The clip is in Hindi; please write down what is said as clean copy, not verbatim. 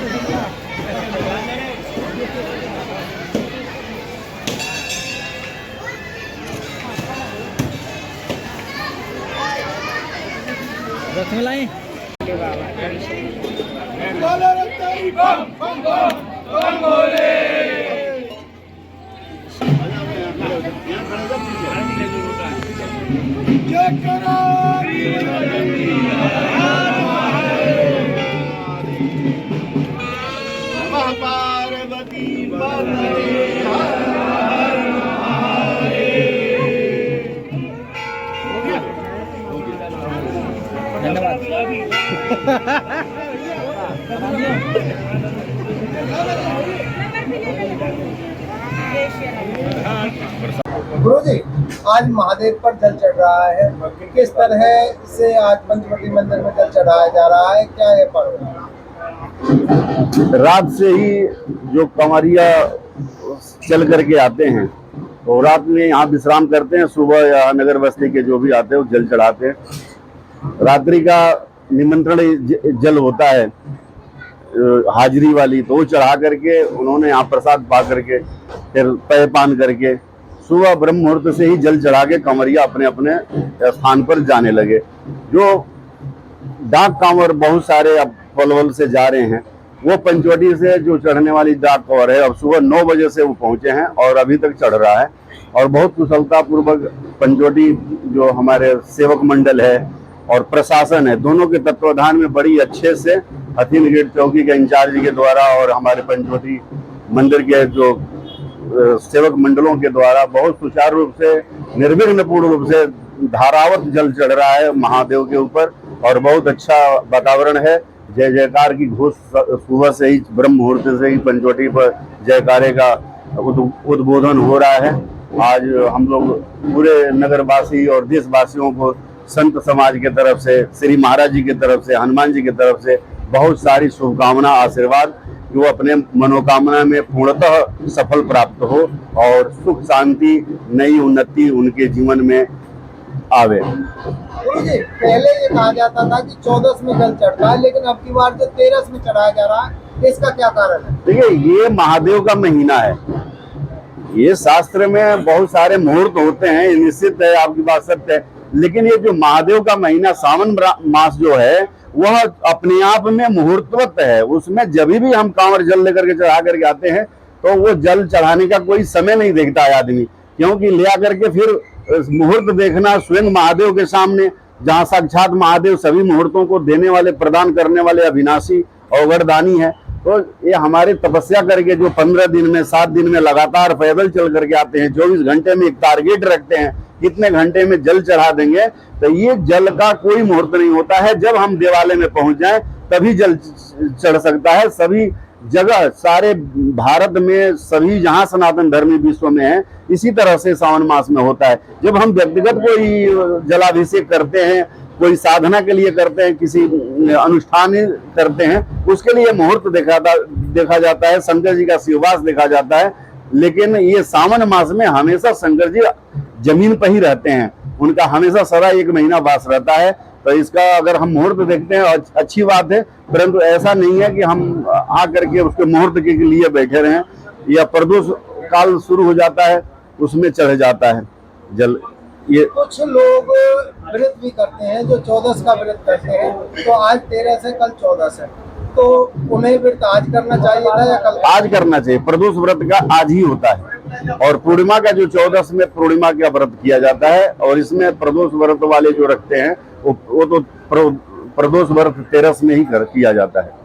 रसमलाई पार्वती गुरुजी, आज महादेव पर जल चढ़ रहा है, किस तरह से आज पंचवटी मंदिर में जल चढ़ाया जा रहा है, क्या है पर्व? रात से ही जो कंवरिया चल करके आते हैं तो रात में यहाँ विश्राम करते हैं, सुबह या नगर बस्ती के जो भी आते हैं वो जल चढ़ाते हैं। रात्रि का निमंत्रण जल होता है हाजिरी वाली, तो वो चढ़ा करके उन्होंने यहाँ प्रसाद पा करके फिर पेय पान करके सुबह ब्रह्म मुहूर्त से ही जल चढ़ा के कंवरिया अपने अपने स्थान पर जाने लगे। जो डाक कांवर बहुत सारे अब पलवल से जा रहे हैं, वो पंचवटी से जो चढ़ने वाली डाक कांवर है अब सुबह 9 बजे से वो पहुंचे हैं और अभी तक चढ़ रहा है। और बहुत कुशलता पूर्वक पंचवटी जो हमारे सेवक मंडल है और प्रशासन है, दोनों के तत्वाधान में बड़ी अच्छे से हथीन गेट चौकी के इंचार्ज के द्वारा और हमारे पंचवटी मंदिर के जो सेवक मंडलों के द्वारा बहुत सुचारू रूप से निर्विघ्न पूर्ण रूप से धारावत जल चढ़ रहा है महादेव के ऊपर और बहुत अच्छा वातावरण है। जय जयकार की घोष सुबह से ही ब्रह्म मुहूर्त से ही पंचवटी पर जयकारे का उद्बोधन हो रहा है। आज हम लोग पूरे नगरवासी और देशवासियों को संत समाज के तरफ से, श्री महाराज जी की तरफ से, हनुमान जी की तरफ से बहुत सारी शुभकामना, आशीर्वाद कि वो अपने मनोकामना में पूर्णतः सफल प्राप्त हो और सुख शांति नई उन्नति उनके जीवन में आवे। गुरुजी, पहले ये कहा जाता था कि 14 में जल चढ़ता है, लेकिन अब की बार जो 13 में चढ़ाया जा रहा है, इसका क्या कारण है? देखिए, ये महादेव का महीना है। ये शास्त्र में बहुत सारे मुहूर्त होते हैं, निश्चित है, आपकी बात सत्य है, लेकिन ये जो महादेव का महीना सावन मास जो है वह अपने आप में मुहूर्तवत है। उसमें जब भी हम कांवर जल लेकर के चढ़ा करके आते हैं तो वो जल चढ़ाने का कोई समय नहीं देखता है आदमी, क्योंकि ले आकर के फिर मुहूर्त देखना स्वयं महादेव के सामने, जहाँ साक्षात महादेव सभी मुहूर्तों को देने वाले, प्रदान करने वाले अविनाशी और वरदानी है। तो ये हमारे तपस्या करके जो 15 दिन में 7 दिन में लगातार पैदल चल करके आते हैं, 24 घंटे में एक टारगेट रखते हैं कितने घंटे में जल चढ़ा देंगे, तो ये जल का कोई मुहूर्त नहीं होता है। जब हम देवालय में पहुंच जाएं तभी जल चढ़ सकता है। सभी जगह, सारे भारत में, सभी जहां सनातन धर्मी विश्व में है, इसी तरह से सावन मास में होता है। जब हम व्यक्तिगत कोई जलाभिषेक करते हैं, कोई साधना के लिए करते हैं, किसी अनुष्ठान करते हैं, उसके लिए मुहूर्त देखा जाता है, शंकर जी का शिववास देखा जाता है। लेकिन ये सावन मास में हमेशा शंकर जी जमीन पर ही रहते हैं, उनका हमेशा सदा 1 महीना वास रहता है। तो इसका अगर हम मुहूर्त देखते हैं अच्छी बात है, परंतु ऐसा नहीं है कि हम आकर के उसके मुहूर्त के लिए बैठे रहें, या प्रदोष काल शुरू हो जाता है उसमें चढ़ जाता है जल। ये कुछ लोग व्रत भी करते हैं, जो 14 का व्रत करते हैं, तो आज 13 से कल 14 से, तो उन्हें व्रत आज करना चाहिए था या कल? आज करना चाहिए। प्रदोष व्रत का आज ही होता है और पूर्णिमा का जो 14 में पूर्णिमा का व्रत किया जाता है, और इसमें प्रदोष व्रत वाले जो रखते हैं वो तो प्रदोष व्रत 13 में ही किया जाता है।